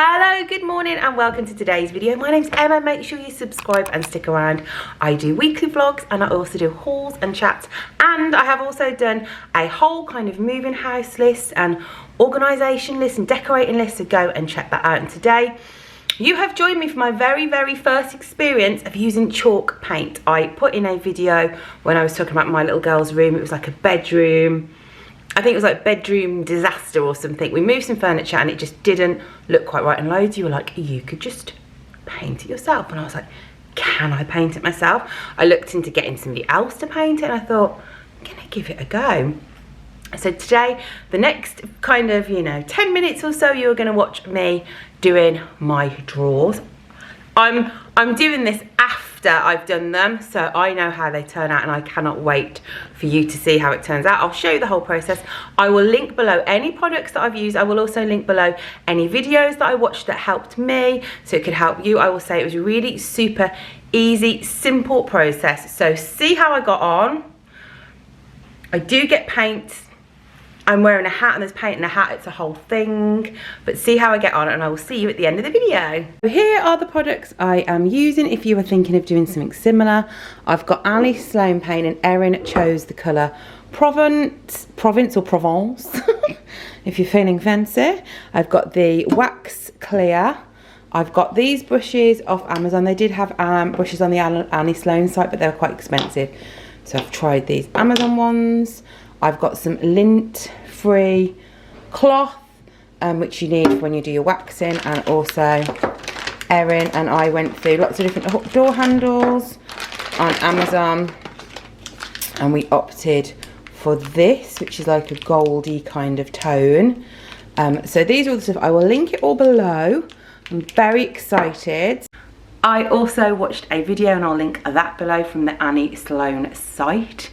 Hello, good morning and welcome to today's video. My name's Emma. Make sure you subscribe and stick around. I do weekly vlogs and I also do hauls and chats, and I have also done a whole kind of moving house list and organisation list and decorating list, so go and check that out. And today you have joined me for my very first experience of using chalk paint. I put in a video when I was talking about my little girl's room. It was like a bedroom, I think it was like bedroom disaster or something. We moved some furniture and it just didn't look quite right, and loads of you were like, you could just paint it yourself. And I was like, can I paint it myself? I looked into getting somebody else to paint it and I thought, I'm gonna give it a go. So today, the next kind of, 10 minutes or so, you're gonna watch me doing my drawers. I'm doing this after I've done them, so I know how they turn out and I cannot wait for you to see how it turns out. I'll show you the whole process. I will link below any products that I've used. I will also link below any videos that I watched that helped me, so it could help you. I will say it was really super easy, simple process. So see how I got on. I do get paint. I'm wearing a hat and there's paint in a hat, it's a whole thing. But see how I get on and I will see you at the end of the video. Here are the products I am using if you were thinking of doing something similar. I've got Annie Sloan paint and Erin chose the colour Provence or Provence, if you're feeling fancy. I've got the wax clear. I've got these brushes off Amazon. They did have brushes on the Annie Sloan site, but they were quite expensive. So I've tried these Amazon ones. I've got some lint-free cloth, which you need when you do your waxing, and also Erin and I went through lots of different door handles on Amazon, and we opted for this, which is like a goldy kind of tone. So these are all the stuff. I will link it all below. I'm very excited. I also watched a video, and I'll link that below, from the Annie Sloan site.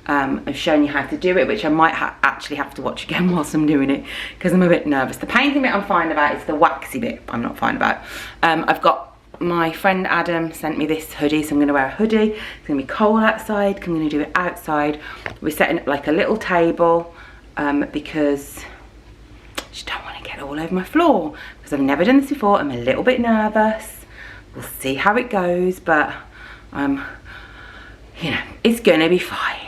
I've shown you how to do it, which I might actually have to watch again whilst I'm doing it, because I'm a bit nervous. The painting bit I'm fine about, it's the waxy bit I'm not fine about. I've got my friend Adam sent me this hoodie, so I'm going to wear a hoodie. It's going to be cold outside, I'm going to do it outside. We're setting up like a little table because I just don't want to get all over my floor, because I've never done this before. I'm a little bit nervous. We'll see how it goes, but it's going to be fine.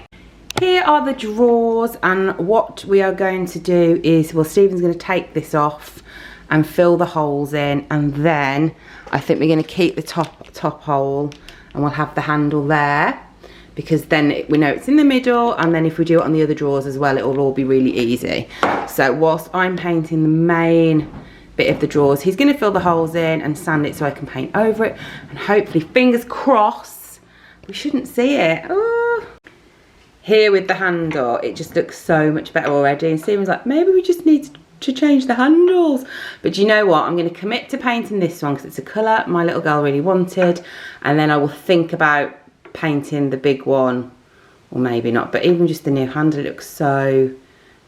Here are the drawers, and what we are going to do is, well, Stephen's going to take this off and fill the holes in, and then I think we're going to keep the top hole and we'll have the handle there, because then we know it's in the middle, and then if we do it on the other drawers as well, it will all be really easy. So whilst I'm painting the main bit of the drawers, he's going to fill the holes in and sand it so I can paint over it, and hopefully, fingers crossed, we shouldn't see it. Oh. Here with the handle, it just looks so much better already, and Stephen's like, maybe we just need to change the handles. But you know what, I'm going to commit to painting this one because it's a colour my little girl really wanted, and then I will think about painting the big one, or maybe not, but even just the new handle, it looks so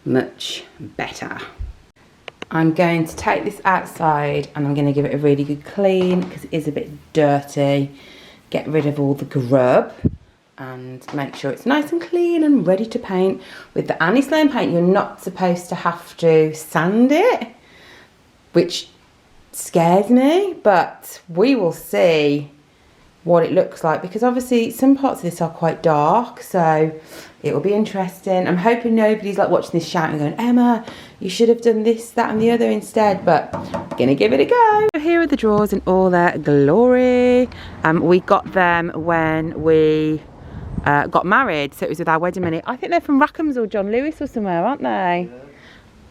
much better. I'm going to take this outside and I'm going to give it a really good clean, because it is a bit dirty. Get rid of all the grub and make sure it's nice and clean and ready to paint. With the Annie Sloan paint, you're not supposed to have to sand it, which scares me, but we will see what it looks like, because obviously some parts of this are quite dark, so it will be interesting. I'm hoping nobody's like watching this shouting going, Emma, you should have done this, that and the other instead, but I'm gonna give it a go. Here are the drawers in all their glory. We got them when we got married, so it was with our wedding money. I think they're from Rackham's or John Lewis or somewhere, aren't they? Yeah.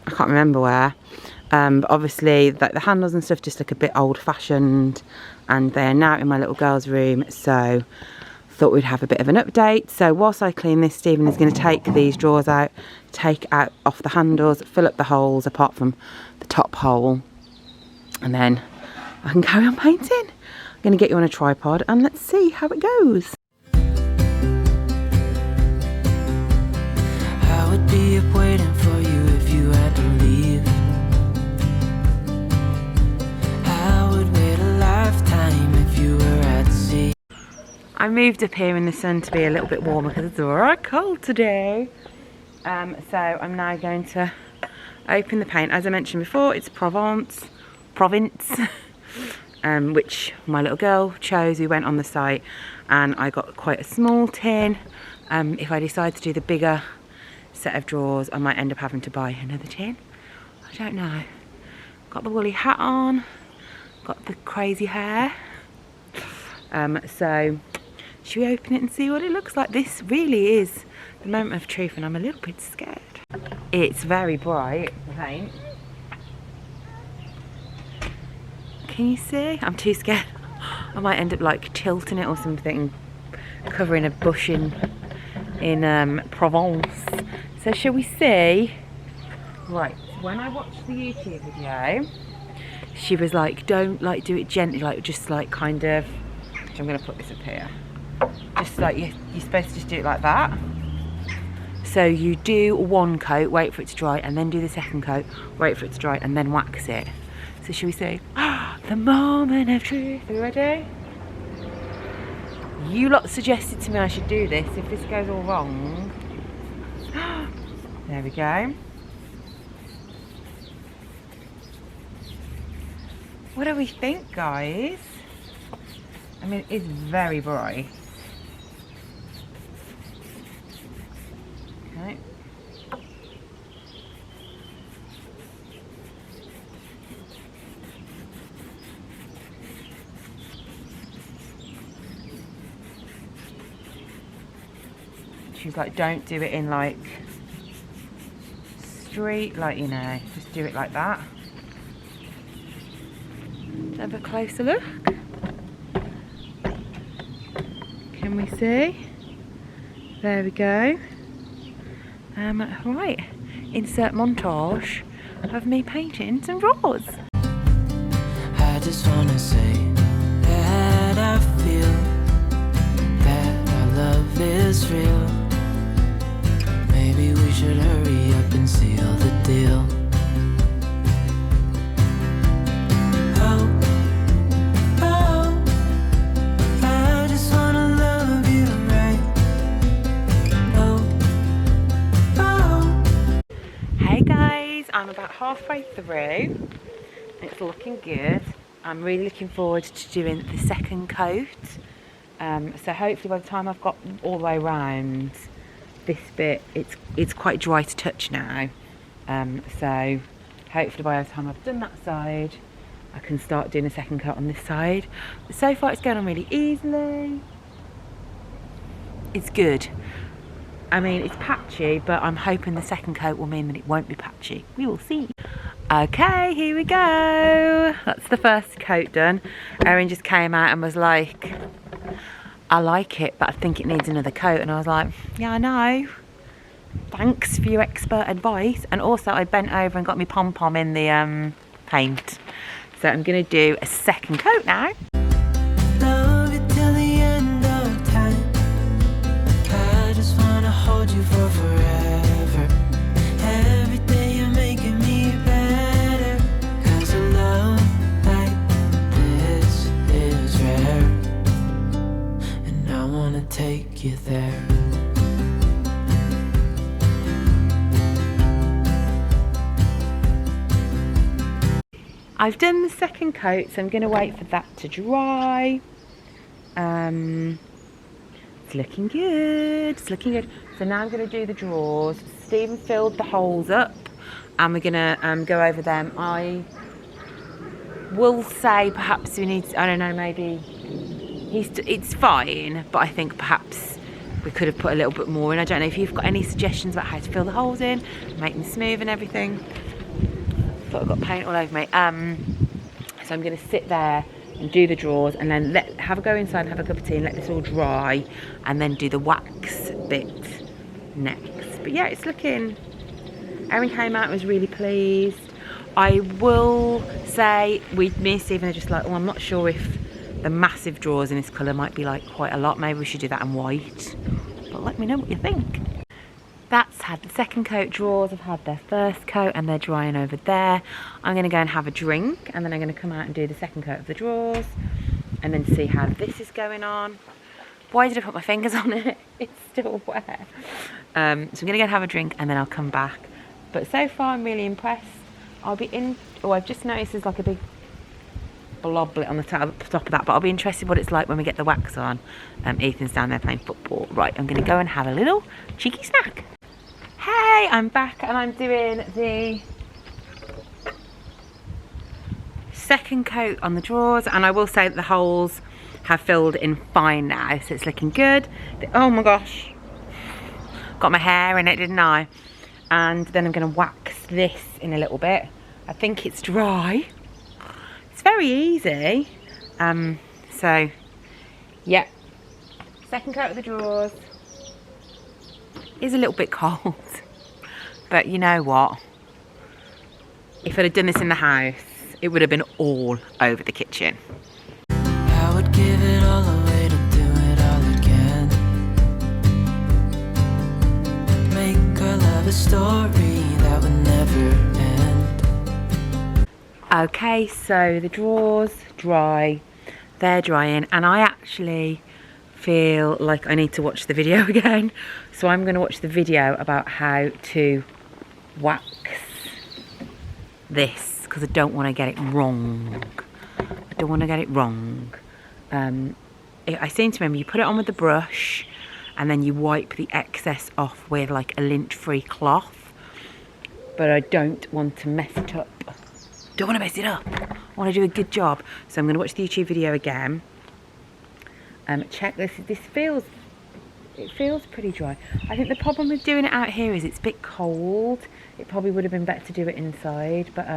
I can't remember where. But obviously the handles and stuff just look a bit old-fashioned, and they're now in my little girl's room, so thought we'd have a bit of an update. So whilst I clean this, Stephen is going to take these drawers out, take out off the handles, fill up the holes apart from the top hole, and then I can carry on painting. I'm going to get you on a tripod and let's see how it goes. I would be up waiting for you if you had to leave. I would wait a lifetime if you were at sea. I moved up here in the sun to be a little bit warmer because it's alright cold today. So I'm now going to open the paint. As I mentioned before, it's Provence province, which my little girl chose. We went on the site and I got quite a small tin. If I decide to do the bigger set of drawers, I might end up having to buy another tin. I don't know. Got the woolly hat on, got the crazy hair. So should we open it and see what it looks like? This really is the moment of truth and I'm a little bit scared. It's very bright, the paint. Can you see? I'm too scared. I might end up like tilting it or something, covering a bush in Provence. So shall we see? Right, when I watched the YouTube video, she was like, don't like do it gently, like just like kind of, I'm gonna put this up here. Just like you're supposed to just do it like that. So you do one coat, wait for it to dry, and then do the second coat, wait for it to dry, and then wax it. So shall we see? The moment of truth. Are you ready? You lot suggested to me I should do this. If this goes all wrong. There we go. What do we think, guys? I mean, it's very bright. Okay. She's like, don't do it in like street, like, you know, just do it like that. Have a closer look. Can we see? There we go. Right, insert montage of me painting some drawers. I just wanna say that I feel that our love is real. Maybe we should hurry up and seal the deal. I'm about halfway through. It's looking good. I'm really looking forward to doing the second coat. So hopefully by the time I've got all the way around this bit, it's quite dry to touch now. So hopefully by the time I've done that side, I can start doing a second coat on this side. But so far it's going on really easily. It's good. I mean, it's patchy, but I'm hoping the second coat will mean that it won't be patchy. We will see. Okay, here we go. That's the first coat done. Erin just came out and was like, I like it, but I think it needs another coat. And I was like, yeah, I know. Thanks for your expert advice. And also I bent over and got my pom-pom in the paint. So I'm gonna do a second coat now. Hold you for forever. Every day you're making me better. 'Cause a love like this is rare. And I wanna take you there. I've done the second coat, so I'm gonna wait for that to dry. It's looking good, it's looking good. So now I'm going to do the drawers. Stephen filled the holes up and we're going to go over them. I will say perhaps we need, I don't know, maybe, it's fine, but I think perhaps we could have put a little bit more in. I don't know if you've got any suggestions about how to fill the holes in, make them smooth and everything. But I've got paint all over me. So I'm going to sit there and do the drawers and then have a go inside and have a cup of tea and let this all dry and then do the wax bit next. But yeah, it's looking, Erin came out and was really pleased. I will say me and Stephen are just like, oh, I'm not sure if the massive drawers in this colour might be like quite a lot. Maybe we should do that in white, but let me know what you think. That's had the second coat drawers. I've had their first coat and they're drying over there. I'm going to go and have a drink and then I'm going to come out and do the second coat of the drawers and then see how this is going on. Why did I put my fingers on it? It's still wet. So I'm going to go and have a drink and then I'll come back. But so far I'm really impressed. I'll be in, oh, I've just noticed there's like a big blob on the top of that, but I'll be interested what it's like when we get the wax on. Ethan's down there playing football. Right, I'm gonna go and have a little cheeky snack. Hey, I'm back and I'm doing the second coat on the drawers, and I will say that the holes have filled in fine now, so it's looking good. Oh my gosh, got my hair in it, didn't I? And then I'm gonna wax this in a little bit. I think it's dry. It's very easy. So yeah, second coat of the drawers. Is a little bit cold, but you know what? If I'd have done this in the house, it would have been all over the kitchen. I would give it all away to do it all again. Make our love a story that would never end. Okay, so the drawers dry, they're drying, and I actually feel like I need to watch the video again. So I'm going to watch the video about how to wax this, because I don't want to get it wrong. I don't want to get it wrong. I seem to remember you put it on with the brush and then you wipe the excess off with like a lint-free cloth, but I don't want to mess it up. Don't want to mess it up. I want to do a good job. So I'm going to watch the YouTube video again. Check this. It feels pretty dry. I think the problem with doing it out here is it's a bit cold. It probably would have been better to do it inside, but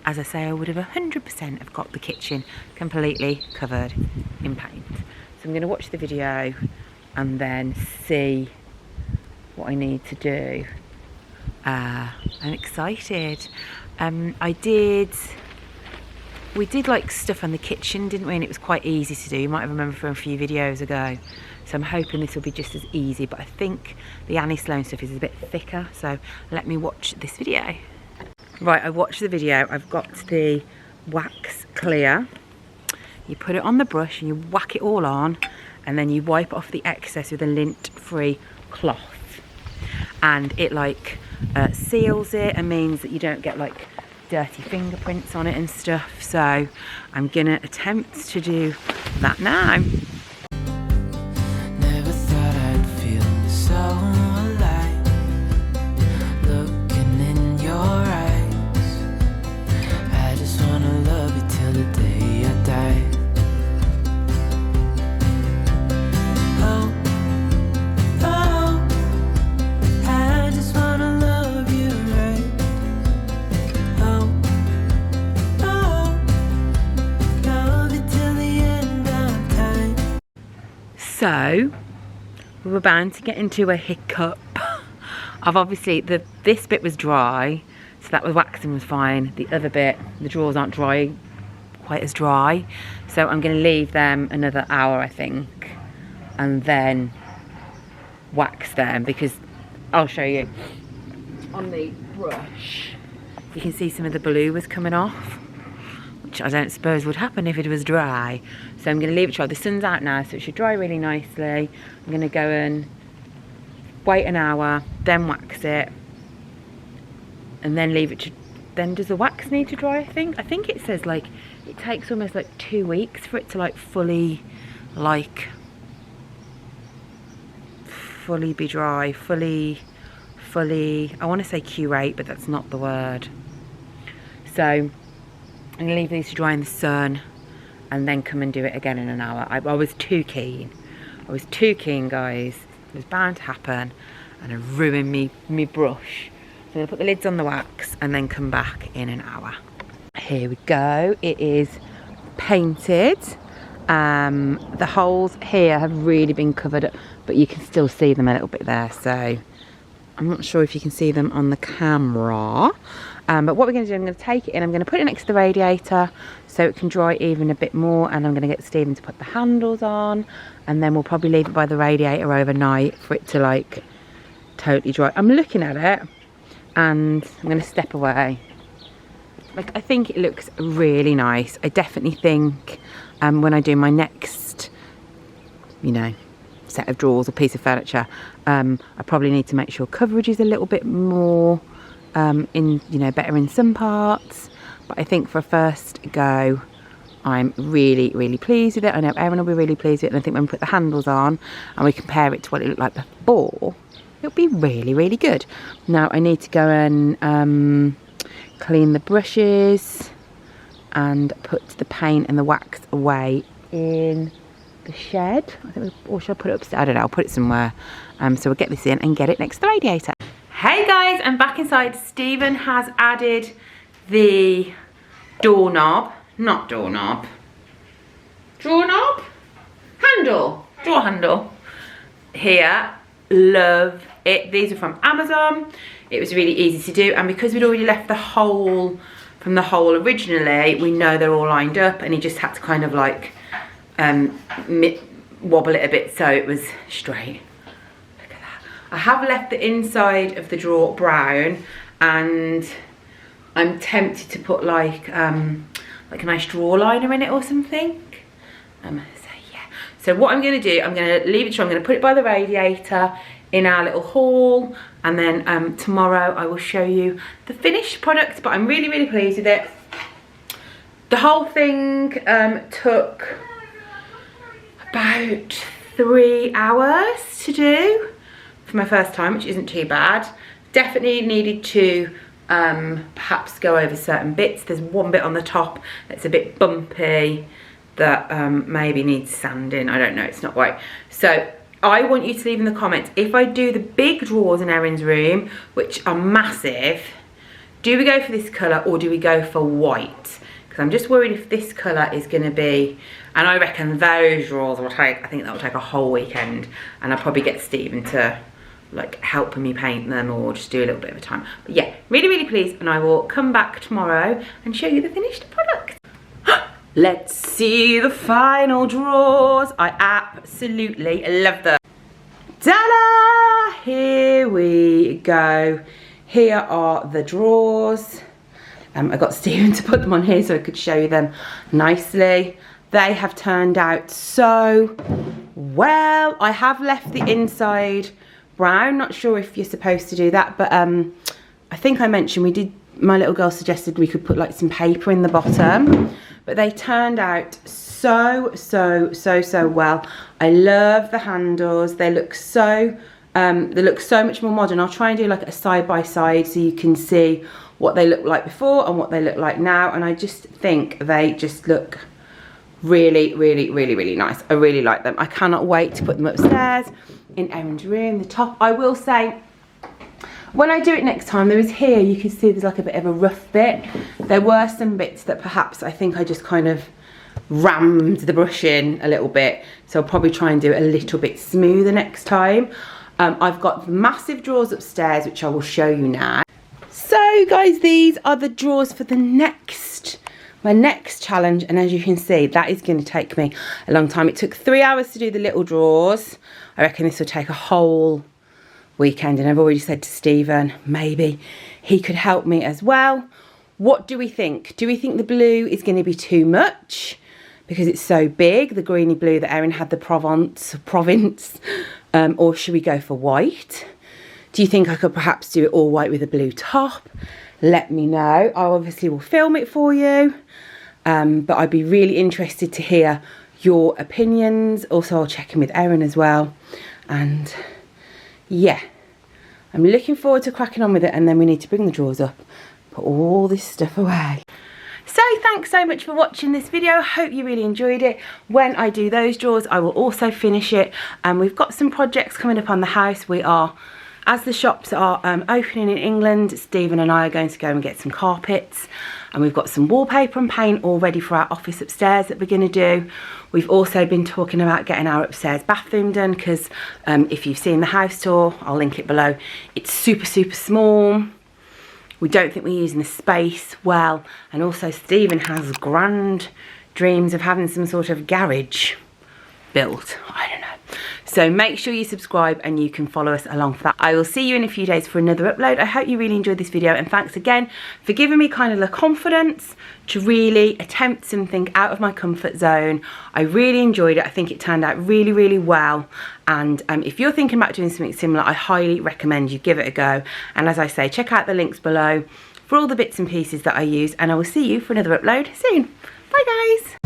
as I say, I would have 100% have got the kitchen completely covered in paint. So I'm going to watch the video and then see what I need to do. I'm excited. We did like stuff on the kitchen, didn't we? And it was quite easy to do. You might have remembered from a few videos ago. So I'm hoping this will be just as easy, but I think the Annie Sloan stuff is a bit thicker. So let me watch this video. Right, I watched the video. I've got the wax clear. You put it on the brush and you whack it all on, and then you wipe off the excess with a lint-free cloth. And it like seals it and means that you don't get like dirty fingerprints on it and stuff. So I'm gonna attempt to do that now. Never thought I'd feel so alive, looking in your eyes. I just wanna love you till the day I die. Oh, oh, I just wanna love you right. Oh, oh, love you till the end of time. So we were bound to get into a hiccup of obviously this bit was dry, so that was waxing was fine. The other bit, the drawers aren't dry, quite as dry, so I'm going to leave them another hour I think, and then wax them, because I'll show you on the brush you can see some of the blue was coming off, which I don't suppose would happen if it was dry. So I'm going to leave it dry. The sun's out now, so it should dry really nicely. I'm going to go and wait an hour, then wax it, and then leave it to, then does the wax need to dry, I think? I think it says like, it takes almost like 2 weeks for it to like fully be dry, fully, I want to say Q8, but that's not the word. So I'm going to leave these to dry in the sun and then come and do it again in an hour. I was too keen. I was too keen, guys. It was bound to happen, and I ruined me brush. So I'm going to put the lids on the wax and then come back in an hour. Here we go. It is painted. The holes here have really been covered up, but you can still see them a little bit there. So I'm not sure if you can see them on the camera. But what we're going to do, I'm going to take it in, I'm going to put it next to the radiator so it can dry even a bit more, and I'm going to get Stephen to put the handles on, and then we'll probably leave it by the radiator overnight for it to like totally dry. I'm looking at it and I'm going to step away. Like, I think it looks really nice. I definitely think when I do my next, you know, set of drawers or piece of furniture, I probably need to make sure coverage is a little bit more better in some parts, but I think for a first go, I'm really, really pleased with it. I know Erin will be really pleased with it, and I think when we put the handles on and we compare it to what it looked like before, it'll be really, really good. Now I need to go and clean the brushes and put the paint and the wax away in the shed. I think or should I put it upstairs? I don't know, I'll put it somewhere. So we'll get this in and get it next to the radiator. Hey guys, I'm back inside. Stephen has added the doorknob, not doorknob, drawer knob? Handle, drawer handle here. Love it. These are from Amazon. It was really easy to do, and because we'd already left the hole from the hole originally, we know they're all lined up, and he just had to kind of like wobble it a bit so it was straight. Look at that. I have left the inside of the drawer brown, and I'm tempted to put like a nice drawer liner in it or something. So yeah. So what I'm going to do, I'm going to leave it. I'm going to put it by the radiator in our little hall, and then tomorrow I will show you the finished product. But I'm really, really pleased with it. The whole thing took about 3 hours to do for my first time, which isn't too bad. Definitely needed to perhaps go over certain bits. There's one bit on the top that's a bit bumpy that maybe needs sanding. I don't know, it's not right. So I want you to leave in the comments, if I do the big drawers in Erin's room, which are massive, do we go for this colour or do we go for white? Because I'm just worried if this colour is going to be, and I reckon those drawers will take, I think that will take a whole weekend, and I'll probably get Stephen to like help me paint them or just do a little bit of a time. But yeah, really, really pleased, and I will come back tomorrow and show you the finished product. Let's see the final drawers. I absolutely love them. Ta-da! Here we go. Here are the drawers. I got Stephen to put them on here so I could show you them nicely. They have turned out so well. I have left the inside brown. Not sure if you're supposed to do that, but I think I mentioned we did, my little girl suggested we could put like some paper in the bottom, but they turned out so well. I love the handles. They look so much more modern. I'll try and do like a side by side so you can see what they look like before and what they look like now, and I just think they just look really, really, really, really nice. I really like them. I cannot wait to put them upstairs in Erin's room. The top, I will say, when I do it next time, there is here, you can see there's like a bit of a rough bit. There were some bits that perhaps I think I just kind of rammed the brush in a little bit, so I'll probably try and do it a little bit smoother next time. I've got massive drawers upstairs, which I will show you now. So guys, these are the drawers for my next challenge, and as you can see, that is going to take me a long time. It took 3 hours to do the little drawers. I reckon this will take a whole weekend, and I've already said to Stephen maybe he could help me as well. What do we think? Do we think the blue is going to be too much because it's so big, the greeny blue that Erin had, the Provence, or should we go for white? Do you think I could perhaps do it all white with a blue top? Let me know. I obviously will film it for you, but I'd be really interested to hear your opinions. Also, I'll check in with Erin as well, and yeah, I'm looking forward to cracking on with it. And then we need to bring the drawers up, put all this stuff away. So thanks so much for watching this video. I hope you really enjoyed it. When I do those drawers, I will also finish it, and we've got some projects coming up on the house. We are, as the shops are opening in England, Stephen and I are going to go and get some carpets, and we've got some wallpaper and paint all ready for our office upstairs that we're going to do. We've also been talking about getting our upstairs bathroom done, because if you've seen the house tour, I'll link it below, it's super small. We don't think we're using the space well, and also Stephen has grand dreams of having some sort of garage built. I don't know. So make sure you subscribe and you can follow us along for that. I will see you in a few days for another upload. I hope you really enjoyed this video, and thanks again for giving me kind of the confidence to really attempt something out of my comfort zone. I really enjoyed it. I think it turned out really well, and if you're thinking about doing something similar, I highly recommend you give it a go. And as I say, check out the links below for all the bits and pieces that I use, and I will see you for another upload soon. Bye guys.